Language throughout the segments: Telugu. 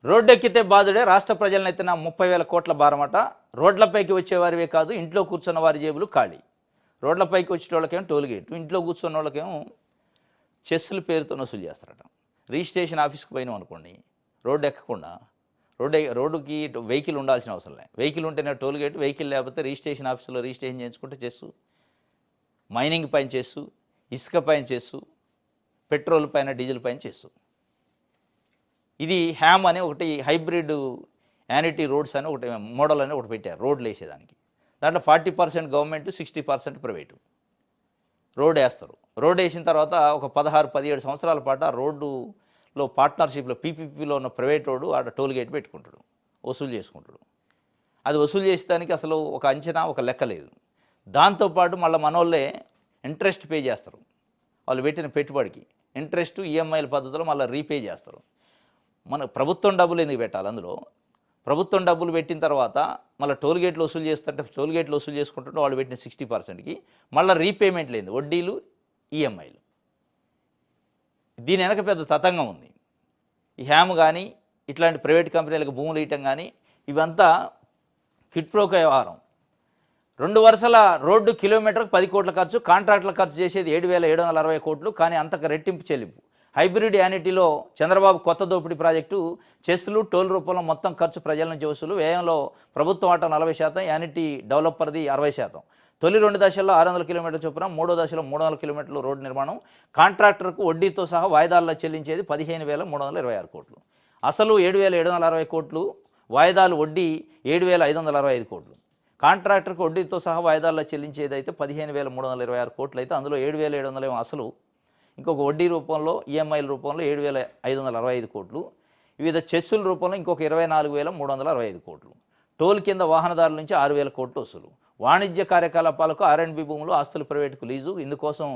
రోడ్డెక్కితే బాధుడే రాష్ట్ర ప్రజలనెత్తిన 30,000 కోట్ల భారమట. రోడ్లపైకి వచ్చేవారివే కాదు ఇంట్లో కూర్చున్న వారి జేబులు ఖాళీ. రోడ్లపైకి వచ్చేటోళ్ళకేమో టోల్ గేటు, ఇంట్లో కూర్చున్న వాళ్ళకేమో చెస్సుల పేరుతో వసూలు చేస్తారట. రిజిస్ట్రేషన్ ఆఫీస్కి పోయినాం అనుకోండి, రోడ్డు ఎక్కకుండా రోడ్డుకి వెహికల్ ఉండాల్సిన అవసరం లేదు. వెహికల్ ఉంటేనే టోల్ గేట్, వెహికల్ లేకపోతే రిజిస్ట్రేషన్ ఆఫీసులో రిజిస్ట్రేషన్ చేయించుకుంటే చెస్సు, మైనింగ్ పైన చెస్సు, ఇసుక పైన చెస్సు, పెట్రోల్ పైన డీజిల్ పైన చెస్సు. ఇది హ్యామ్ అని ఒకటి హైబ్రిడ్ యానిటీ రోడ్స్ అని ఒకటి మోడల్ అని ఒకటి పెట్టారు రోడ్లు వేసేదానికి. దాంట్లో 40% గవర్నమెంట్, 60% ప్రైవేటు రోడ్ వేస్తారు. రోడ్ వేసిన తర్వాత ఒక 16-17 సంవత్సరాల పాటు ఆ రోడ్డులో పార్ట్నర్షిప్లో పీపీపీలో ఉన్న ప్రైవేట్ రోడ్డు ఆడ టోల్ గేట్ పెట్టుకుంటాడు, వసూలు చేసుకుంటాడు. అది వసూలు చేసేదానికి అసలు ఒక అంచనా, ఒక లెక్క లేదు. దాంతోపాటు మళ్ళీ మనోళ్ళే ఇంట్రెస్ట్ పే చేస్తారు. వాళ్ళు పెట్టిన పెట్టుబడికి ఇంట్రెస్ట్ ఈఎంఐల పద్ధతిలో మళ్ళీ రీపే చేస్తారు. మన ప్రభుత్వం డబ్బులు ఎందుకు పెట్టాలి? అందులో ప్రభుత్వం డబ్బులు పెట్టిన తర్వాత మళ్ళీ టోల్ గేట్లు వసూలు చేస్తుంటే టోల్ గేట్లు వసూలు చేసుకుంటుంటే వాళ్ళు పెట్టిన 60%కి మళ్ళీ రీపేమెంట్ లేదు, వడ్డీలు, ఈఎంఐలు. దీని వెనక పెద్ద తతంగం ఉంది. ఈ హ్యామ్ కానీ ఇట్లాంటి ప్రైవేట్ కంపెనీలకు భూములు ఇవ్వటం కానీ ఇవంతా ఫిట్ప్రోక వ్యవహారం. 2 వరుసల రోడ్డు కిలోమీటర్కి 10 కోట్ల ఖర్చు, కాంట్రాక్టుల ఖర్చు చేసేది 7,760 కోట్లు, కానీ అంతకు రెట్టింపు చెల్లింపు. హైబ్రిడ్ యానిటీలో చంద్రబాబు కొత్త దోపిడీ ప్రాజెక్టు చెస్సులు, టోల్ రూపంలో మొత్తం ఖర్చు ప్రజల నుంచి వసూలు, వ్యయంలో ప్రభుత్వం వాటా 40%, యానిటీ డెవలపర్ది 60%. తొలి 2 దశల్లో 600 కిలోమీటర్ల చొప్పున, 3వ దశలో 300 కిలోమీటర్లు రోడ్డు నిర్మాణం. కాంట్రాక్టర్కు వడ్డీతో సహా వాయిదాల్లో చెల్లించేది 15,326 కోట్లు. అసలు 7,760 కోట్లు, వాయిదాలు వడ్డీ 7,565 కోట్లు. కాంట్రాక్టర్కు వడ్డీతో సహా వాయిదాల్లో చెల్లించేది అయితే 15,326 కోట్లు అయితే అందులో 7,700 అసలు, ఇంకొక వడ్డీ రూపంలో ఈఎంఐల రూపంలో 7,565 కోట్లు, వివిధ చెస్సుల రూపంలో ఇంకొక 24,365 కోట్లు. టోల్ కింద వాహనదారుల నుంచి 6,000 కోట్లు వసూలు. వాణిజ్య కార్యకలాపాలకు R&B భూములు, ఆస్తులు ప్రైవేటుకు లీజు. ఇందుకోసం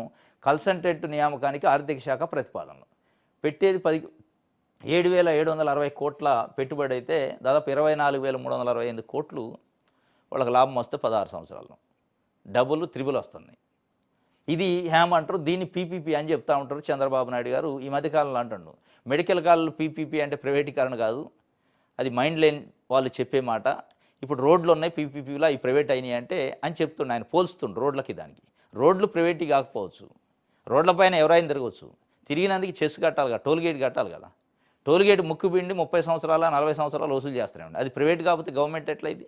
కన్సల్టెంట్ నియామకానికి ఆర్థిక శాఖ ప్రతిపాదనలు పెట్టేది 7,760 కోట్ల పెట్టుబడి అయితే దాదాపు 24,365 కోట్లు వాళ్ళకి లాభం వస్తే 16 సంవత్సరాల్లో డబుల్ త్రిబుల్ వస్తుంది. ఇది హ్యామ్ అంటారు, దీన్ని పీపీపీ అని చెప్తా ఉంటారు చంద్రబాబు నాయుడు గారు. ఈ మధ్యకాలంలో అంటాడు మెడికల్ కాలేజీలు పీపీపీ అంటే ప్రైవేటీకరణ కాదు, అది మైండ్ లైన్ వాళ్ళు చెప్పే మాట. ఇప్పుడు రోడ్లు ఉన్నాయి పీపీపీలో, అవి ప్రైవేట్ అయినాయి అంటే అని చెప్తుండే ఆయన, పోల్స్తుండు రోడ్లకి దానికి. రోడ్లు ప్రైవేటీ కాకపోవచ్చు, రోడ్లపైన ఎవరైనా తిరగవచ్చు, తిరిగినందుకు చెస్ కట్టాలి కదా, టోల్ గేట్ కట్టాలి కదా. టోల్ గేట్ ముక్కుపిండి 30 సంవత్సరాల 40 సంవత్సరాలు వసూలు చేస్తూనే ఉండే, అది ప్రైవేట్ కాకపోతే గవర్నమెంట్ ఎట్లయింది?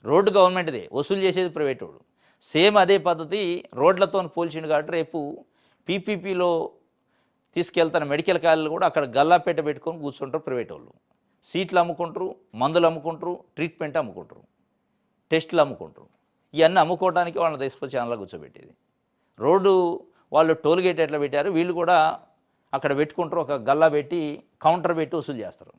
రోడ్డు గవర్నమెంట్దే, వసూలు చేసేది ప్రైవేట్ వాడు. సేమ్ అదే పద్ధతి రోడ్లతో పోల్చిండు కాబట్టి రేపు పీపీపీలో తీసుకెళ్తున్న మెడికల్ కాలేజీలు కూడా అక్కడ గల్లాపేట పెట్టుకొని కూర్చుంటారు ప్రైవేట్ వాళ్ళు. సీట్లు అమ్ముకుంటారు, మందులు అమ్ముకుంటారు, ట్రీట్మెంట్ అమ్ముకుంటారు, టెస్టులు అమ్ముకుంటారు. ఇవన్నీ అమ్ముకోవడానికి వాళ్ళని తీసుకొచ్చి ఛానల్లో కూర్చోబెట్టేది. రోడ్డు వాళ్ళు టోల్ గేట్ ఎట్లా పెట్టారు, వీళ్ళు కూడా అక్కడ పెట్టుకుంటారు, ఒక గల్లా పెట్టి కౌంటర్ పెట్టి వసూలు చేస్తారు.